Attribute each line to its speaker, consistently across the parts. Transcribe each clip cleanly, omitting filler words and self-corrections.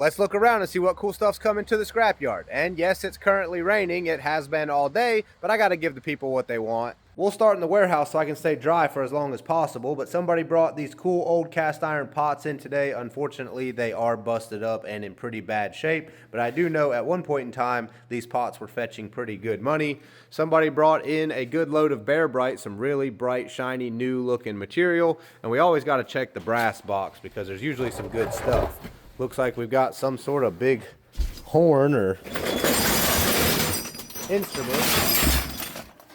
Speaker 1: Let's look around and see what cool stuff's coming to the scrapyard. And yes, it's currently raining. It has been all day, but I gotta give the people what they want. We'll start in the warehouse so I can stay dry for as long as possible, but somebody brought these cool old cast iron pots in today. Unfortunately, they are busted up and in pretty bad shape, but I do know at one point in time, these pots were fetching pretty good money. Somebody brought in a good load of Bear Bright, some really bright, shiny, new looking material, and we always gotta check the brass box because there's usually some good stuff. Looks like we've got some sort of big horn or instrument.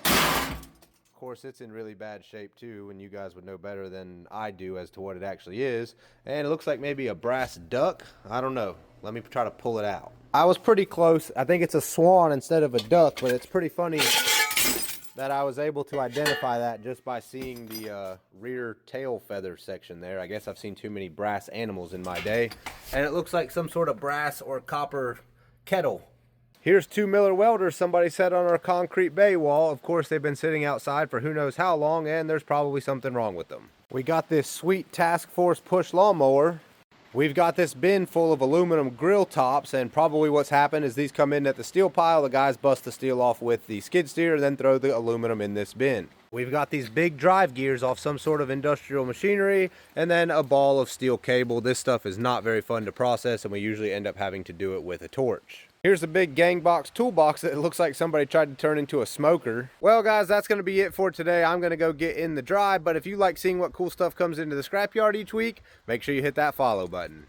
Speaker 1: Of course, it's in really bad shape too, and you guys would know better than I do as to what it actually is. And it looks like maybe a brass duck. I don't know. Let me try to pull it out. I was pretty close. I think it's a swan instead of a duck, but it's pretty funny that I was able to identify that just by seeing the rear tail feather section there. I guess I've seen too many brass animals in my day. And it looks like some sort of brass or copper kettle. Here's two Miller welders somebody set on our concrete bay wall. Of course, they've been sitting outside for who knows how long, and there's probably something wrong with them. We got this sweet Task Force push lawnmower. We've got this bin full of aluminum grill tops, and probably what's happened is these come in at the steel pile. The guys bust the steel off with the skid steer and then throw the aluminum in this bin. We've got these big drive gears off some sort of industrial machinery, and then a ball of steel cable. This stuff is not very fun to process, and we usually end up having to do it with a torch. Here's a big Gangbox toolbox that it looks like somebody tried to turn into a smoker. Well guys, that's going to be it for today. I'm going to go get in the dry, but if you like seeing what cool stuff comes into the scrapyard each week, make sure you hit that follow button.